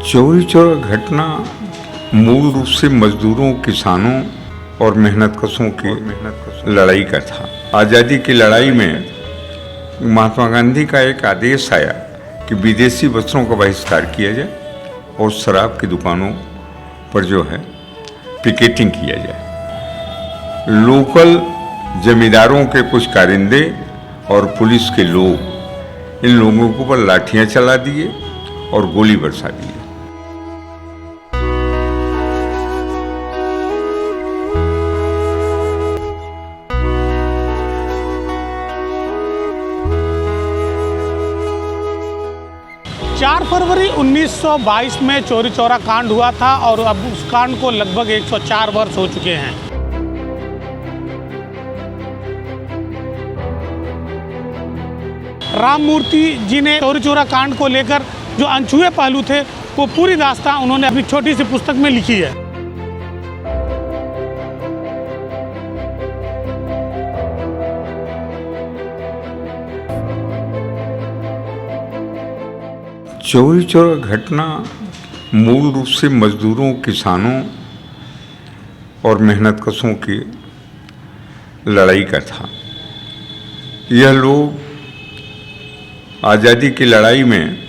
चौरी चौरा घटना मूल रूप से मजदूरों, किसानों और मेहनतकशों की लड़ाई का था। आज़ादी की लड़ाई में महात्मा गांधी का एक आदेश आया कि विदेशी वस्त्रों का बहिष्कार किया जाए और शराब की दुकानों पर जो है पिकेटिंग किया जाए। लोकल जमींदारों के कुछ कारिंदे और पुलिस के लोग इन लोगों के ऊपर लाठियां चला दिए और गोली बरसा दी। चार फरवरी 1922 में चौरी चौरा कांड हुआ था और अब उस कांड को लगभग 104 वर्ष हो चुके हैं। राममूर्ति जी ने चौरी चौरा कांड को लेकर जो अनछुए पहलू थे वो पूरी दास्तान उन्होंने अपनी छोटी सी पुस्तक में लिखी है। चौरी चौरा घटना मूल रूप से मजदूरों, किसानों और मेहनतकशों की लड़ाई का था। यह लोग आज़ादी की लड़ाई में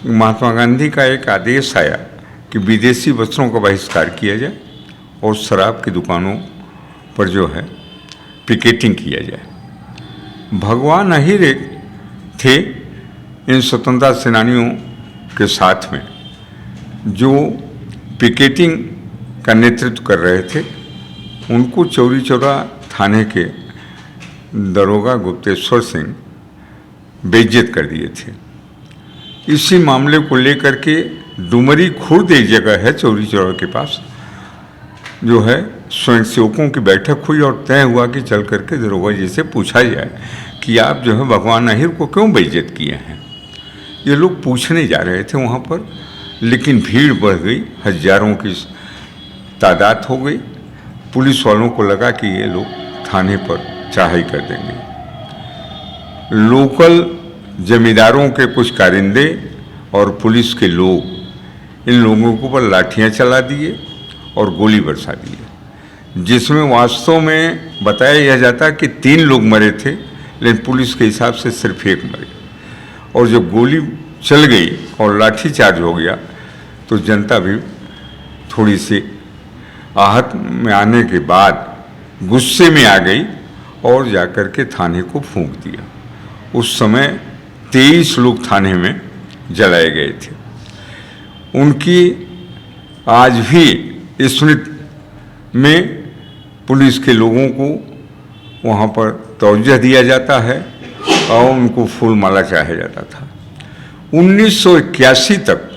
महात्मा गांधी का एक आदेश आया कि विदेशी वस्त्रों का बहिष्कार किया जाए और शराब की दुकानों पर जो है पिकेटिंग किया जाए। भगवान अहिर थे इन स्वतंत्रता सेनानियों के साथ में जो पिकेटिंग का नेतृत्व कर रहे थे। उनको चौरी चौरा थाने के दरोगा गुप्तेश्वर सिंह बेइज्जत कर दिए थे। इसी मामले को लेकर के डुमरी खुर्द एक जगह है चौरी चौरा के पास, जो है स्वयंसेवकों की बैठक हुई और तय हुआ कि चल करके दरोगा जी से पूछा जाए कि आप जो है भगवान अहिर को क्यों बेइज्जत किए हैं। ये लोग पूछने जा रहे थे वहाँ पर, लेकिन भीड़ बढ़ गई, हजारों की तादाद हो गई। पुलिस वालों को लगा कि ये लोग थाने पर चढ़ाई कर देंगे। लोकल जमींदारों के कुछ कारिंदे और पुलिस के लोग इन लोगों के ऊपर लाठियां चला दिए और गोली बरसा दिए, जिसमें वास्तव में बताया यह जाता कि 3 लोग मरे थे, लेकिन पुलिस के हिसाब से सिर्फ 1 मरे। और जब गोली चल गई और लाठी चार्ज हो गया तो जनता भी थोड़ी सी आहत में आने के बाद गुस्से में आ गई और जाकर के थाने को फूंक दिया। उस समय 23 लोग थाने में जलाए गए थे। उनकी आज भी स्मृति में पुलिस के लोगों को वहाँ पर तवज्जो दिया जाता है और उनको फूल माला चढ़ाया जाता था। 1981 तक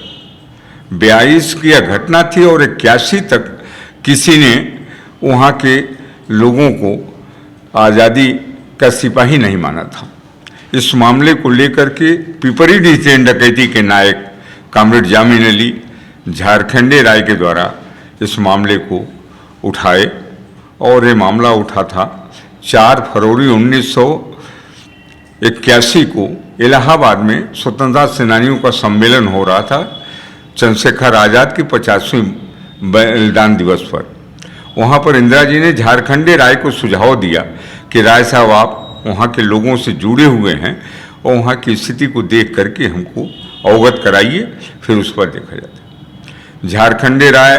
42 की यह घटना थी और 81 तक किसी ने वहाँ के लोगों को आज़ादी का सिपाही नहीं माना था। इस मामले को लेकर के पिपरीडीह ट्रेन डकैती के नायक कॉमरेड जामिन अली झारखंडे राय के द्वारा इस मामले को उठाए और ये मामला उठा था 4 फरवरी 1981 को इलाहाबाद में स्वतंत्रता सेनानियों का सम्मेलन हो रहा था चंद्रशेखर आज़ाद की 50वीं बलिदान दिवस पर। वहाँ पर इंदिरा जी ने झारखंडे राय को सुझाव दिया कि राय साहब आप वहाँ के लोगों से जुड़े हुए हैं और वहाँ की स्थिति को देख करके हमको अवगत कराइए, फिर उस पर देखा जाता। झारखंडे राय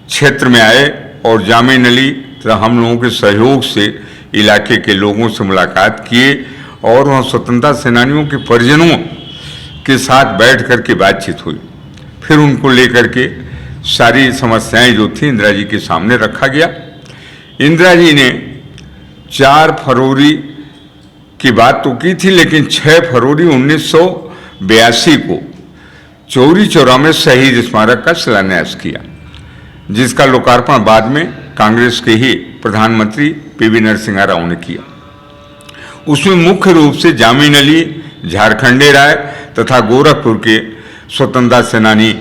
क्षेत्र में आए और जामिन अली तथा हम लोगों के सहयोग से इलाके के लोगों से मुलाकात किए और वहाँ स्वतंत्रता सेनानियों के परिजनों के साथ बैठ कर के बातचीत हुई। फिर उनको लेकर के सारी समस्याएं जो थी इंदिरा जी के सामने रखा गया। इंदिरा जी ने 4 फरवरी की बात तो की थी, लेकिन 6 फरवरी 1982 को चौरी चौरा में शहीद स्मारक का शिलान्यास किया, जिसका लोकार्पण बाद में कांग्रेस के ही प्रधानमंत्री पीवी नरसिम्हा राव ने किया। उसमें मुख्य रूप से जामिन अली, झारखंडे राय तथा गोरखपुर के स्वतंत्रता सेनानी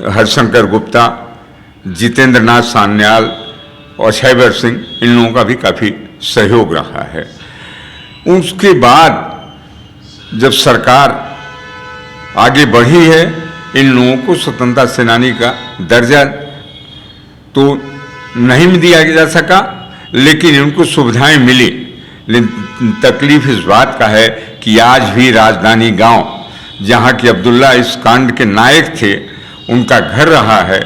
हरिशंकर गुप्ता, जितेंद्र नाथ सान्याल और शैबर सिंह, इन लोगों का भी काफ़ी सहयोग रहा है। उसके बाद जब सरकार आगे बढ़ी है इन लोगों को स्वतंत्रता सेनानी का दर्जा तो नहीं दिया जा सका, लेकिन इनको सुविधाएं मिली। लेकिन तकलीफ इस बात का है कि आज भी राजधानी गांव, जहां की अब्दुल्ला इस कांड के नायक थे, उनका घर रहा है,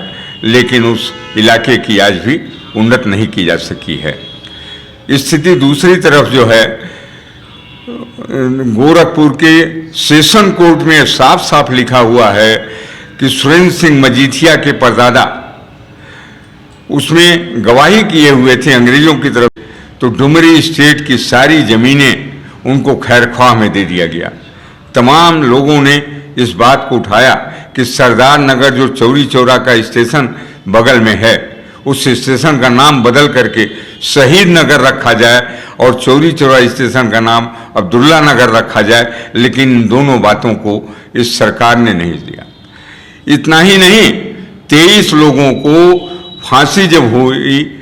लेकिन उस इलाके की आज भी उन्नत नहीं की जा सकी है। स्थिति दूसरी तरफ जो है, गोरखपुर के सेशन कोर्ट में साफ साफ लिखा हुआ है कि सुरेंद्र सिंह मजीठिया के परदादा उसमें गवाही किए हुए थे अंग्रेजों की तरफ, तो डुमरी स्टेट की सारी जमीनें उनको खैरख्वाह में दे दिया गया। तमाम लोगों ने इस बात को उठाया कि सरदार नगर जो चौरी चौरा का स्टेशन बगल में है, उस स्टेशन का नाम बदल करके शहीद नगर रखा जाए और चौरी चौरा स्टेशन का नाम अब्दुल्ला नगर रखा जाए, लेकिन इन दोनों बातों को इस सरकार ने नहीं दिया। इतना ही नहीं, 23 लोगों को फांसी जब हुई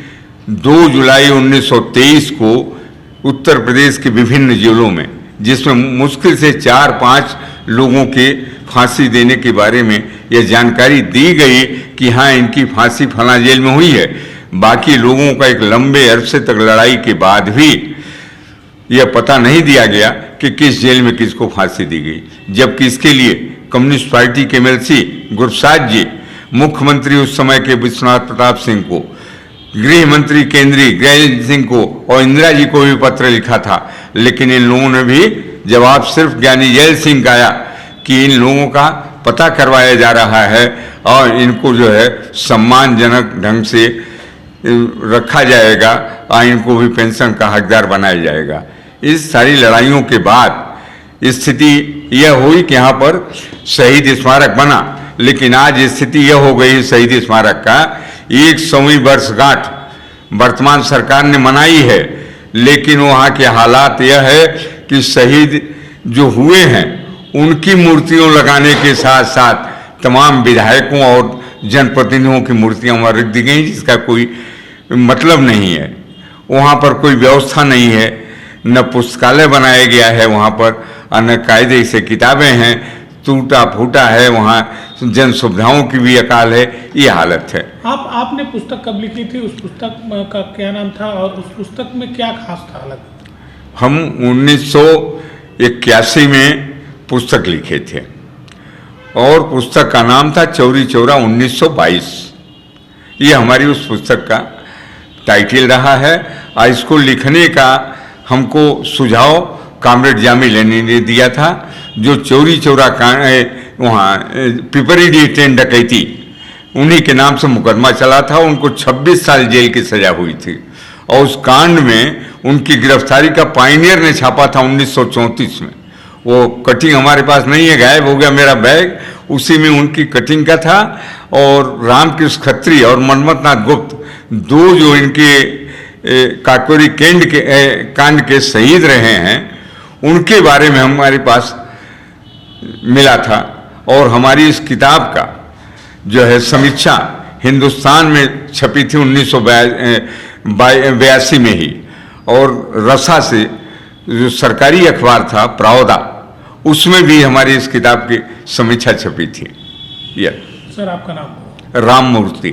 2 जुलाई 1923 को उत्तर प्रदेश के विभिन्न जिलों में, जिसमें मुश्किल से 4-5 लोगों के फांसी देने के बारे में यह जानकारी दी गई कि हाँ इनकी फांसी फला जेल में हुई है। बाकी लोगों का एक लंबे अरसे तक लड़ाई के बाद भी यह पता नहीं दिया गया कि किस जेल में किसको फांसी दी गई, जबकि इसके लिए कम्युनिस्ट पार्टी के एमएलसी गुरसाद जी, मुख्यमंत्री उस समय के विश्वनाथ प्रताप सिंह को, गृह मंत्री केंद्रीय गृह सिंह को और इंदिरा जी को भी पत्र लिखा था, लेकिन इन लोगों ने भी जवाब सिर्फ ज्ञानी जैल सिंह का आया कि इन लोगों का पता करवाया जा रहा है और इनको जो है सम्मानजनक ढंग से रखा जाएगा और इनको भी पेंशन का हकदार बनाया जाएगा। इस सारी लड़ाइयों के बाद स्थिति यह हुई कि यहाँ पर शहीद स्मारक बना, लेकिन आज स्थिति यह हो गई शहीद स्मारक का 100वीं वर्षगांठ वर्तमान सरकार ने मनाई है, लेकिन वहाँ के हालात यह है कि शहीद जो हुए हैं उनकी मूर्तियों लगाने के साथ साथ तमाम विधायकों और जनप्रतिनिधियों की मूर्तियां वहाँ रख दी गई, जिसका कोई मतलब नहीं है। वहाँ पर कोई व्यवस्था नहीं है, न पुस्तकालय बनाया गया है वहाँ पर, और न कायदे से किताबें हैं, टूटा फूटा है, वहाँ जन सुविधाओं की भी अकाल है, ये हालत है। आपने पुस्तक कब लिखी थी? उस पुस्तक का क्या नाम था और उस पुस्तक में क्या खास था अलग? हम 1981 में पुस्तक लिखे थे और पुस्तक का नाम था चौरी चौरा 1922। ये हमारी उस पुस्तक का टाइटल रहा है और इसको लिखने का हमको सुझाव कामरेड जामी लेनी ने दिया था, जो चौरी चौरा वहाँ पिपरीडी ट्रेन डकैती उन्हीं के नाम से मुकदमा चला था। उनको 26 साल जेल की सजा हुई थी और उस कांड में उनकी गिरफ्तारी का पायनियर ने छापा था 1934 में। वो कटिंग हमारे पास नहीं है, गायब हो गया मेरा बैग, उसी में उनकी कटिंग का था। और रामकृष्ण खत्री और मनमथनाथ गुप्त, दो जो इनके काकोरी कांड के शहीद रहे हैं, उनके बारे में हमारे पास मिला था। और हमारी इस किताब का जो है समीक्षा हिंदुस्तान में छपी थी 1982 में ही, और रसा से जो सरकारी अखबार था प्रावदा, उसमें भी हमारी इस किताब की समीक्षा छपी थी। सर आपका नाम? राम मूर्ति।